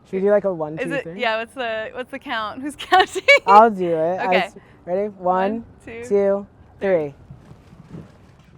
Should we do like a 1, 2, 3? Yeah, what's the count? Who's counting? I'll do it. Okay. Ready? 1, 2, 2, 3.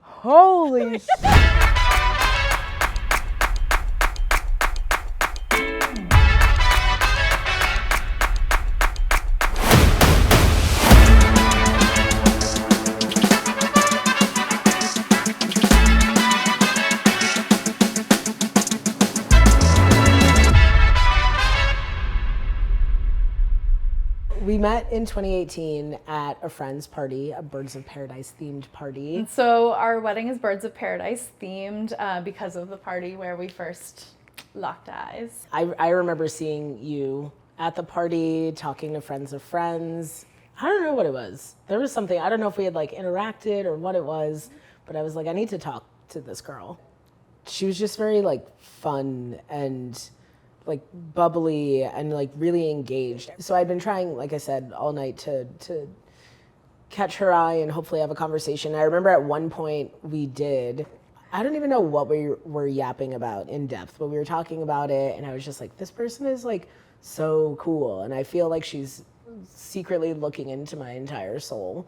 Holy shit. We met in 2018 at a friend's party, a Birds of Paradise themed party. And so our wedding is Birds of Paradise themed because of the party where we first locked eyes. I remember seeing you at the party, talking to friends of friends. I don't know what it was. There was something, I don't know if we had like interacted or what it was, but I was like, I need to talk to this girl. She was just very like fun and like bubbly and like really engaged. So I'd been trying, like I said, all night to catch her eye and hopefully have a conversation. I remember at one point we did, I don't even know what we were yapping about in depth, but we were talking about it and I was just like, this person is like so cool. And I feel like she's secretly looking into my entire soul.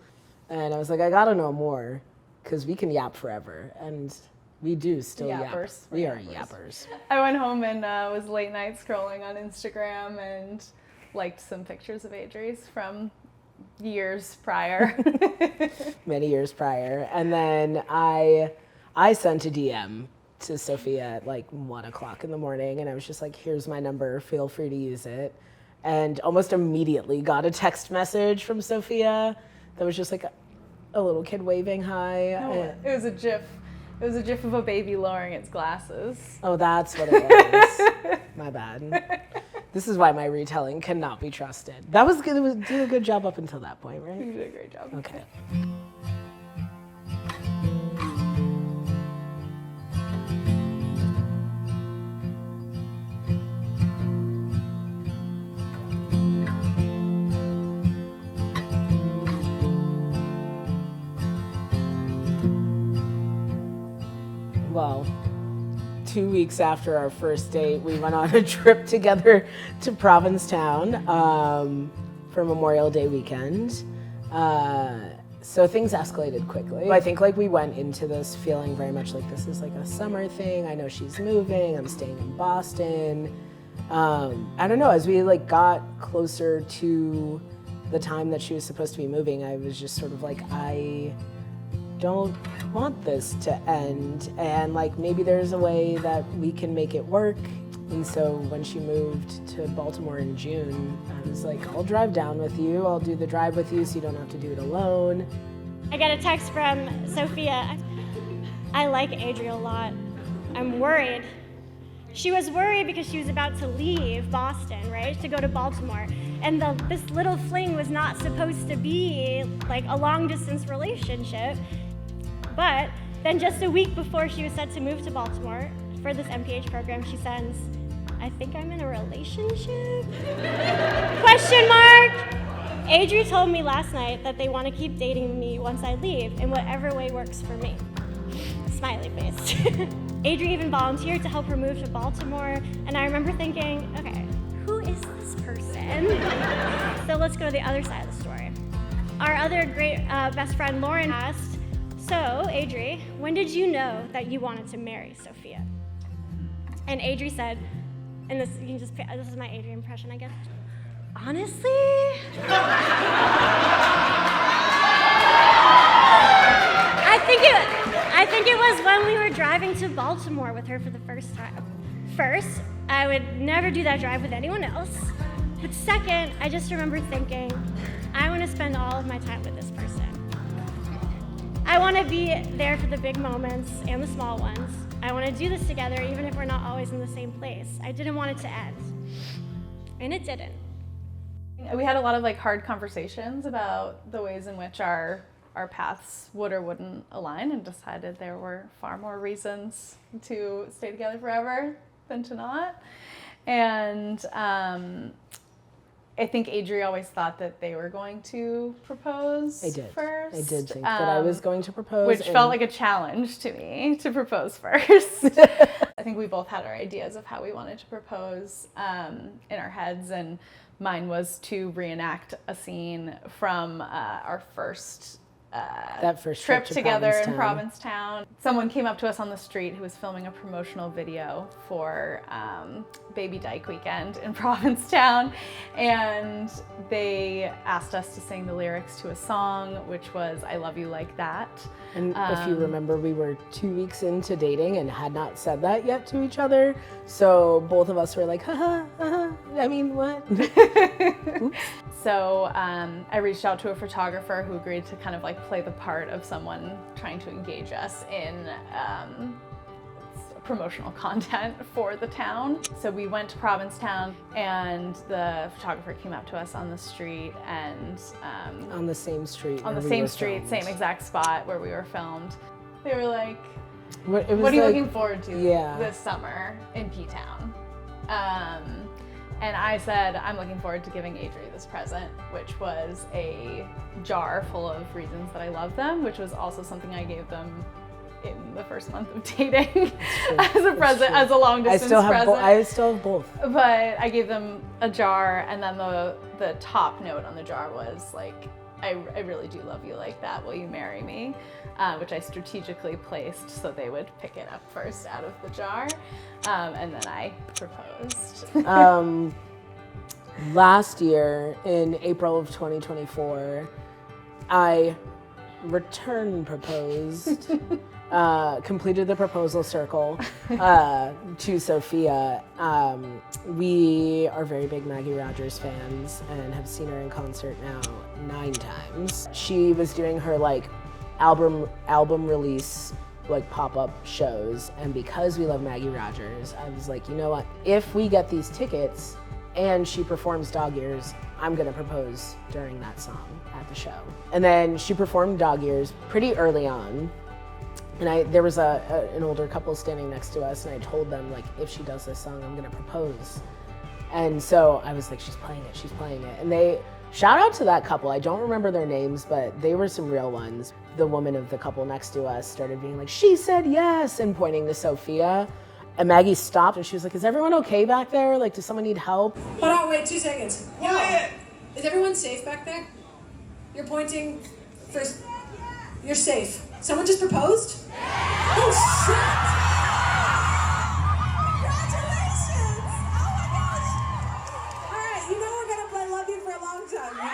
And I was like, I gotta know more because we can yap forever. And we do still Yappers. Yap. We are yappers. I went home and was late night scrolling on Instagram and liked some pictures of Adri's from years prior. Many years prior. And then I sent a DM to Sophia at like 1 o'clock in the morning and I was just like, here's my number, feel free to use it. And almost immediately got a text message from Sophia that was just like a little kid waving hi. No, it was a GIF. It was a GIF of a baby lowering its glasses. Oh, that's what it was. My bad. This is why my retelling cannot be trusted. That was good. It was did a good job up until that point, right? You did a great job. Okay. Well, 2 weeks after our first date, we went on a trip together to Provincetown for Memorial Day weekend. So things escalated quickly. I think like we went into this feeling very much like this is like a summer thing. I know she's moving. I'm staying in Boston. I don't know. As we like got closer to the time that she was supposed to be moving, I was just sort of like, I don't want this to end, and like maybe there's a way that we can make it work. And so when she moved to Baltimore in June, I was like, I'll drive down with you, I'll do the drive with you so you don't have to do it alone. I got a text from Sophia. I like Adri a lot. I'm worried. She was worried because she was about to leave Boston, right, to go to Baltimore. And this little fling was not supposed to be like a long distance relationship. But then just a week before she was set to move to Baltimore for this MPH program, she sends, I think I'm in a relationship? Question mark? Adri told me last night that they want to keep dating me once I leave in whatever way works for me. Smiley face. Adri even volunteered to help her move to Baltimore, and I remember thinking, okay, who is this person? So let's go to the other side of the story. Our other great best friend, Lauren, asked, so, Adri, when did you know that you wanted to marry Sophia? And Adri said, and this, you can just, this is my Adri impression, I guess. Honestly? I think it was when we were driving to Baltimore with her for the first time. First, I would never do that drive with anyone else. But second, I just remember thinking, I want to spend all of my time with this person. I want to be there for the big moments and the small ones. I want to do this together even if we're not always in the same place. I didn't want it to end. And it didn't. We had a lot of like hard conversations about the ways in which our paths would or wouldn't align, and decided there were far more reasons to stay together forever than to not. And I think Adri always thought that they were going to propose first. I did think that I was going to propose. Which felt like a challenge to me to propose first. I think we both had our ideas of how we wanted to propose in our heads, and mine was to reenact a scene from our first that first trip together in Provincetown. Provincetown. Someone came up to us on the street who was filming a promotional video for Baby Dyke Weekend in Provincetown, and they asked us to sing the lyrics to a song, which was "I Love You Like That." And if you remember, we were 2 weeks into dating and had not said that yet to each other. So both of us were like, haha, haha, I mean, what? Oops. So I reached out to a photographer who agreed to kind of like play the part of someone trying to engage us in promotional content for the town. So we went to Provincetown, and the photographer came up to us on the street, and On the same street. on the where we same were street, filmed. same exact spot where we were filmed. They were like, What, it was what are you like- looking forward to Yeah. this summer in P-Town? And I said, I'm looking forward to giving Adri this present, which was a jar full of reasons that I love them, which was also something I gave them in the first month of dating as a present, as a long distance present. I still have both. But I gave them a jar, and then the top note on the jar was like, I really do love you like that. Will you marry me? Which I strategically placed so they would pick it up first out of the jar. And then I proposed. Last year, in April of 2024, I return proposed, completed the proposal circle to Sophia. We are very big Maggie Rogers fans and have seen her in concert now 9 times. She was doing her like album release like pop-up shows, and because we love Maggie Rogers, I was like, you know what, if we get these tickets and she performs Dog Ears, I'm gonna propose during that song at the show. And then she performed Dog Ears pretty early on, and there was an older couple standing next to us, and I told them, like, if she does this song, I'm gonna propose. And so I was like, she's playing it. And they, shout out to that couple, I don't remember their names, but they were some real ones. The woman of the couple next to us started being like, she said yes, and pointing to Sophia. And Maggie stopped and she was like, is everyone okay back there? Like, does someone need help? Hold on, wait 2 seconds. Yo, is everyone safe back there? You're pointing first. You're safe. Someone just proposed? Oh, shit! Congratulations! Oh my gosh! All right, you know we're gonna play Love You for a long time. You know?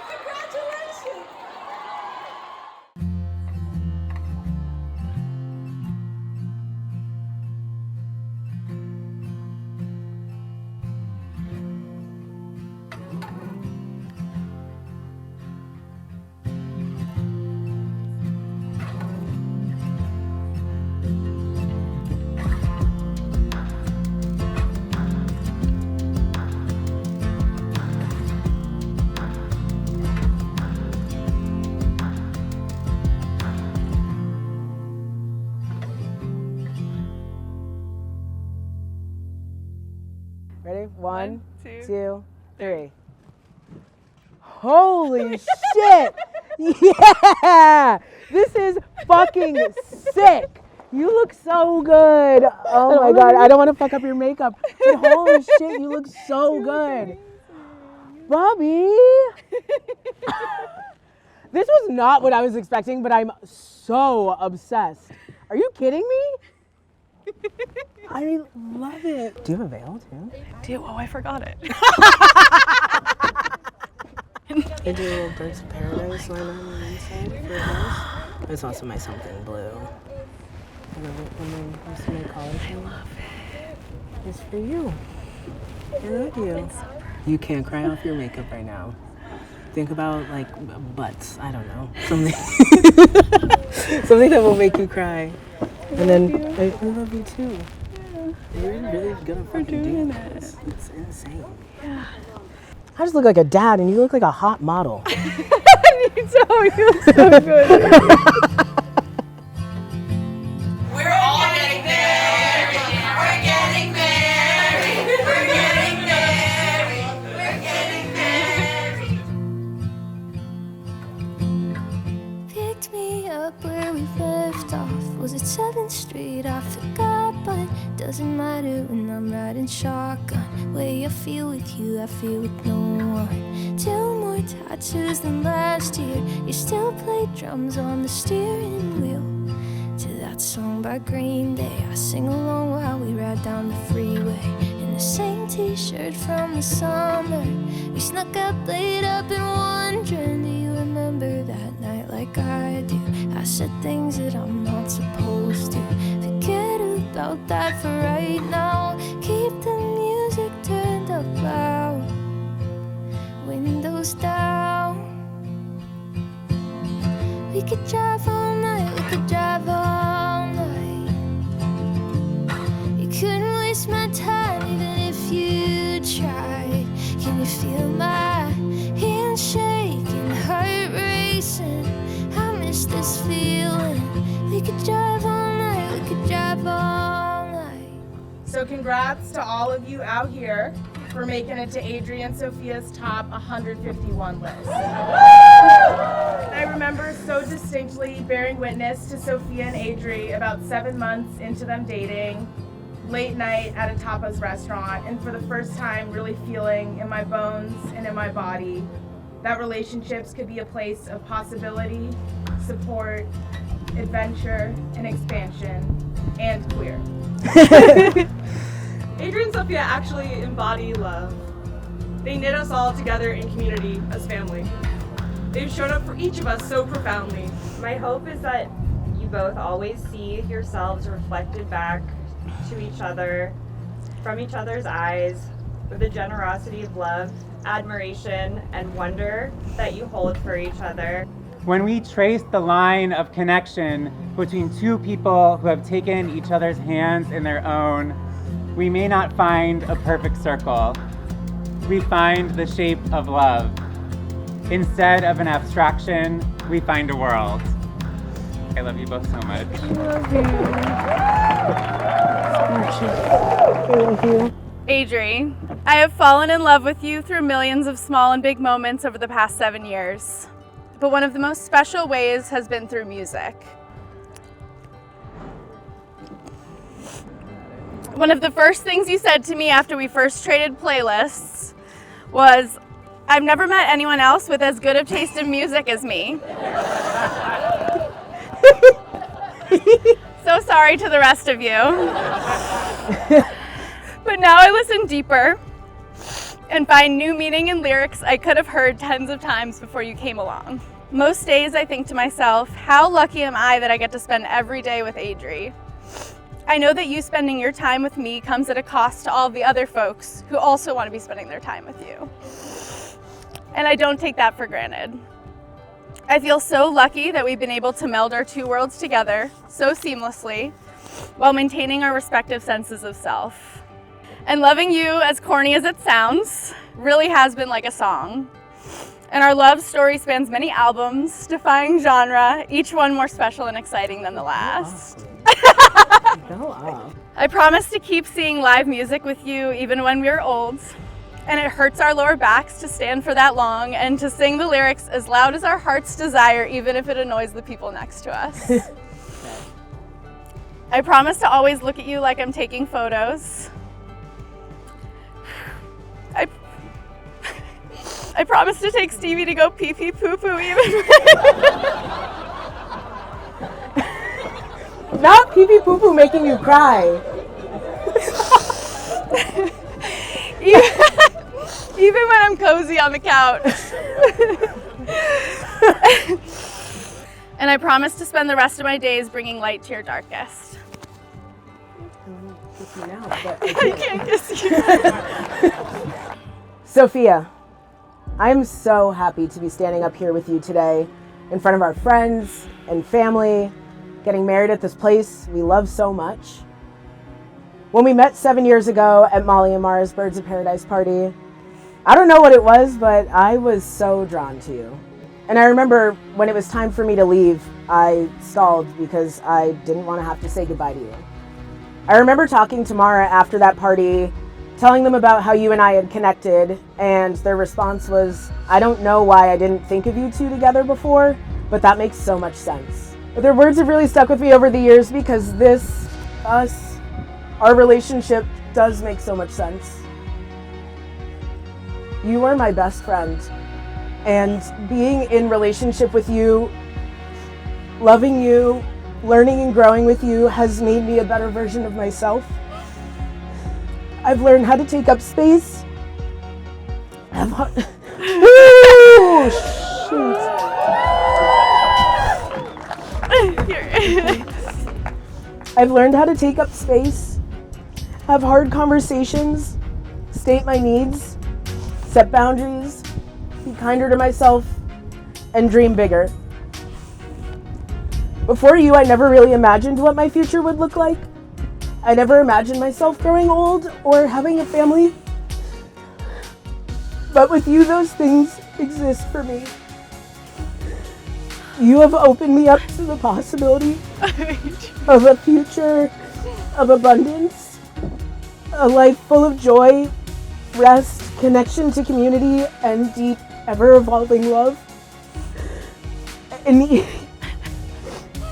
Congratulations! Ready? One, two, 2, 3. Holy shit! Yeah! This is fucking sick! You look so good! Oh my god, I don't want to fuck up your makeup. But holy shit, you look so good! Bobby! This was not what I was expecting, but I'm so obsessed. Are you kidding me? I love it. Do you have a veil too? Oh, I forgot it. I do a little Birds of Paradise line on the inside for a house. There's also my something blue. I love it when I see my college. I love it. It's for you. I love you. You can't cry off your makeup right now. Think about like butts. I don't know. Something. Something that will make you cry. And then I love you too. You're really gonna fucking do this. It's insane. Yeah. I just look like a dad, and you look like a hot model. You look so good. We're all getting married. We're getting married. We're getting married. We're getting married. Picked me afraid I forgot, but doesn't matter when I'm riding shotgun. Way I feel with you, I feel with no one. 2 more tattoos than last year. You still play drums on the steering wheel. To that song by Green Day, I sing along while we ride down the freeway. In the same t-shirt from the summer, we snuck out late up and wondering, do you remember that night like I do? I said things that I'm not supposed to. Forget about that for right now. Keep the music turned up loud, windows down. We could drive all night, we could drive all night. You couldn't waste my time even if you tried. Can you feel my hands shaking, heart racing? I miss this feeling. We could drive all night, we could drive all night. So congrats to all of you out here for making it to Adri and Sophia's top 151 list. I remember so distinctly bearing witness to Sophia and Adri about 7 months into them dating, late night at a tapas restaurant, and for the first time really feeling in my bones and in my body that relationships could be a place of possibility, support, adventure, and expansion, and queer. Adri and Sophia actually embody love. They knit us all together in community as family. They've shown up for each of us so profoundly. My hope is that you both always see yourselves reflected back to each other, from each other's eyes, with the generosity of love, admiration, and wonder that you hold for each other. When we trace the line of connection between 2 people who have taken each other's hands in their own, we may not find a perfect circle. We find the shape of love. Instead of an abstraction, we find a world. I love you both so much. I love you. Adri, I have fallen in love with you through millions of small and big moments over the past 7 years. But one of the most special ways has been through music. One of the first things you said to me after we first traded playlists was, I've never met anyone else with as good of taste in music as me. So sorry to the rest of you. But now I listen deeper and find new meaning in lyrics I could have heard tens of times before you came along. Most days I think to myself, how lucky am I that I get to spend every day with Adri? I know that you spending your time with me comes at a cost to all the other folks who also want to be spending their time with you. And I don't take that for granted. I feel so lucky that we've been able to meld our 2 worlds together so seamlessly while maintaining our respective senses of self. And loving you, as corny as it sounds, really has been like a song. And our love story spans many albums, defying genre, each one more special and exciting than the last. Go off. I promise to keep seeing live music with you even when we're old. And it hurts our lower backs to stand for that long and to sing the lyrics as loud as our hearts desire, even if it annoys the people next to us. I promise to always look at you like I'm taking photos. I promise to take Stevie to go pee pee poo poo even. Not pee pee poo poo making you cry. Even when I'm cozy on the couch. And I promise to spend the rest of my days bringing light to your darkest. Kiss you now, but I can't kiss you. Sophia, I'm so happy to be standing up here with you today in front of our friends and family, getting married at this place we love so much. When we met 7 years ago at Molly and Mara's Birds of Paradise party, I don't know what it was, but I was so drawn to you. And I remember when it was time for me to leave, I stalled because I didn't want to have to say goodbye to you. I remember talking to Mara after that party, telling them about how you and I had connected, and their response was, I don't know why I didn't think of you 2 together before, but that makes so much sense. But their words have really stuck with me over the years because this us, our relationship does make so much sense. You are my best friend, and being in relationship with you, loving you, learning and growing with you has made me a better version of myself. I've learned how to take up space. I've learned how to take up space, have hard conversations, state my needs, set boundaries, be kinder to myself, and dream bigger. Before you, I never really imagined what my future would look like. I never imagined myself growing old or having a family. But with you, those things exist for me. You have opened me up to the possibility of a future of abundance, a life full of joy, rest, connection to community, and deep, ever-evolving love. And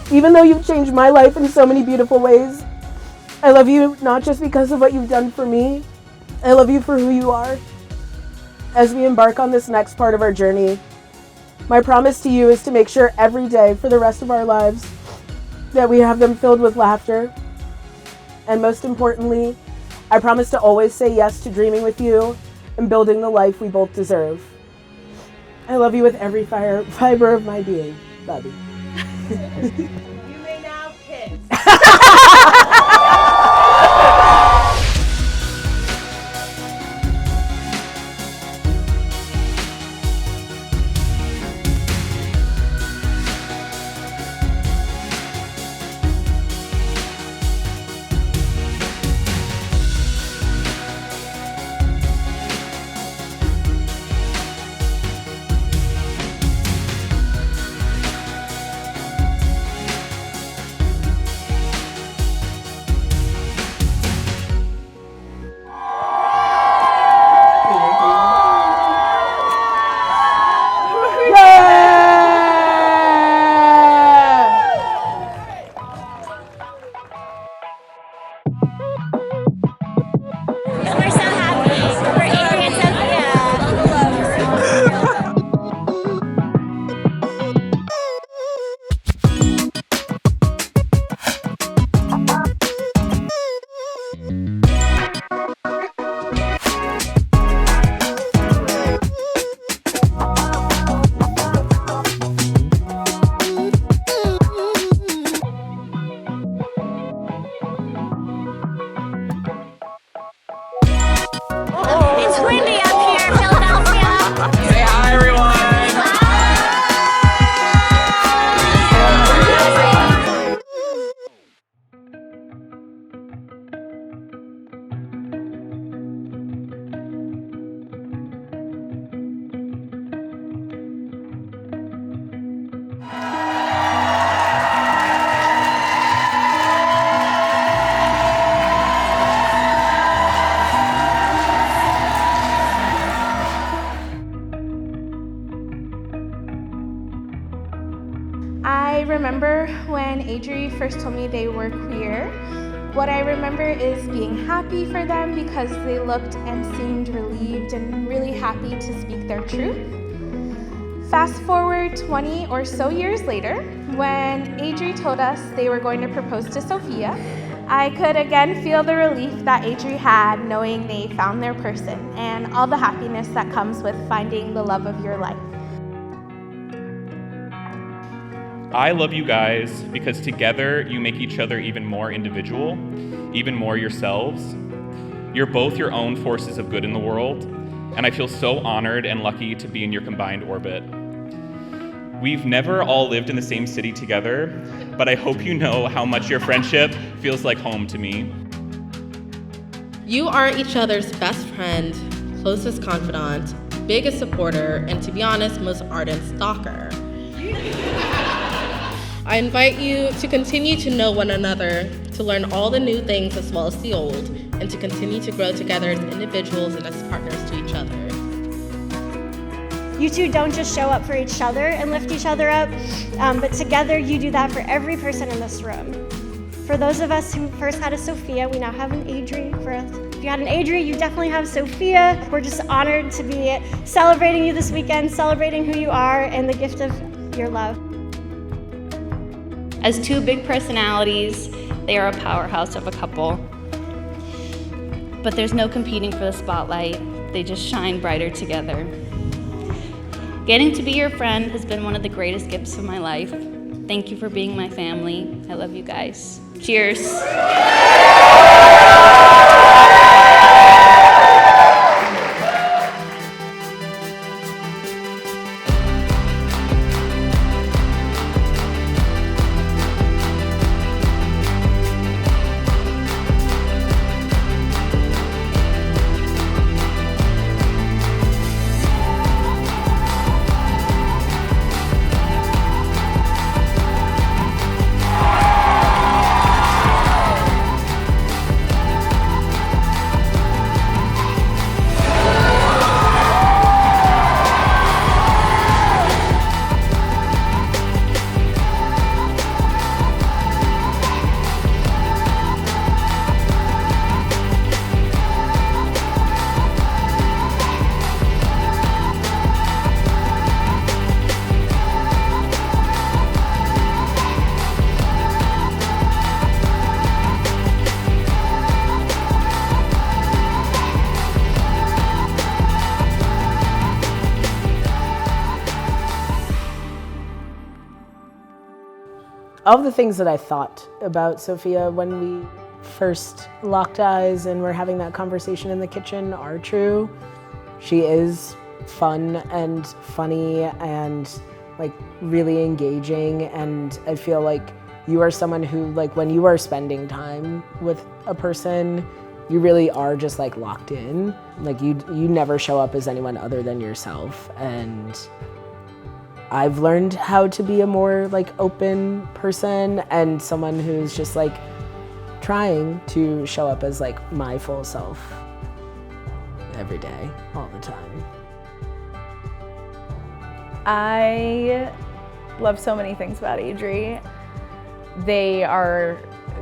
even though you've changed my life in so many beautiful ways, I love you not just because of what you've done for me. I love you for who you are. As we embark on this next part of our journey, my promise to you is to make sure every day for the rest of our lives that we have them filled with laughter. And most importantly, I promise to always say yes to dreaming with you and building the life we both deserve. I love you with every fiber of my being, Bobby. You may now kiss. I remember when Adri first told me they were queer. What I remember is being happy for them because they looked and seemed relieved and really happy to speak their truth. Fast forward 20 or so years later, when Adri told us they were going to propose to Sophia, I could again feel the relief that Adri had knowing they found their person and all the happiness that comes with finding the love of your life. I love you guys because together you make each other even more individual, even more yourselves. You're both your own forces of good in the world, and I feel so honored and lucky to be in your combined orbit. We've never all lived in the same city together, but I hope you know how much your friendship feels like home to me. You are each other's best friend, closest confidant, biggest supporter, and to be honest, most ardent stalker. I invite you to continue to know one another, to learn all the new things as well as the old, and to continue to grow together as individuals and as partners to each other. You two don't just show up for each other and lift each other up, but together you do that for every person in this room. For those of us who first had a Sophia, we now have an Adri. If you had an Adri, you definitely have Sophia. We're just honored to be celebrating you this weekend, celebrating who you are and the gift of your love. As two big personalities, they are a powerhouse of a couple. But there's no competing for the spotlight. They just shine brighter together. Getting to be your friend has been one of the greatest gifts of my life. Thank you for being my family. I love you guys. Cheers. All the things that I thought about Sophia when we first locked eyes and were having that conversation in the kitchen are true. She is fun and funny and like really engaging, and I feel like you are someone who, like, when you are spending time with a person, you really are just like locked in. Like you never show up as anyone other than yourself, and I've learned how to be a more like open person and someone who's just like trying to show up as like my full self every day, all the time. I love so many things about Adri. They are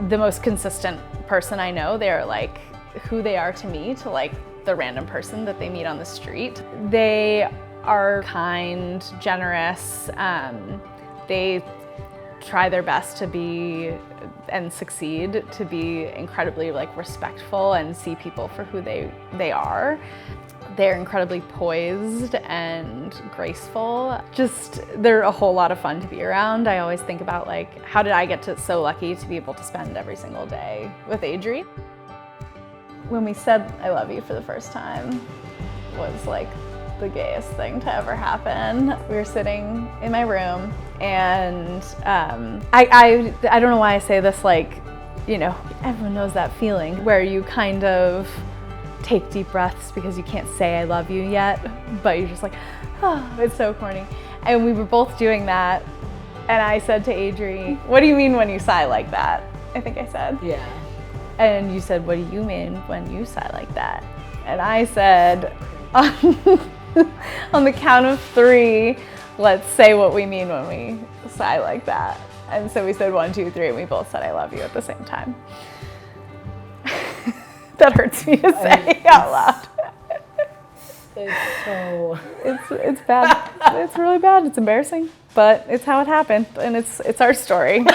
the most consistent person I know. They are like who they are to me, to like the random person that they meet on the street. They are kind, generous. They try their best to be and succeed to be incredibly like respectful and see people for who they are. They're incredibly poised and graceful. Just, they're a whole lot of fun to be around. I always think about like, how did I get so lucky to be able to spend every single day with Adri? When we said I love you for the first time was like the gayest thing to ever happen. We were sitting in my room and I don't know why I say this, like, you know, everyone knows that feeling where you kind of take deep breaths because you can't say I love you yet, but you're just like, oh, it's so corny. And we were both doing that, and I said to Adri, what do you mean when you sigh like that? I think I said. Yeah. And you said, what do you mean when you sigh like that? And I said, on the count of 3, let's say what we mean when we sigh like that. And so we said 1, 2, 3, and we both said I love you at the same time. That hurts me to say out loud. It's bad. It's really bad. It's embarrassing, but it's how it happened, and it's our story.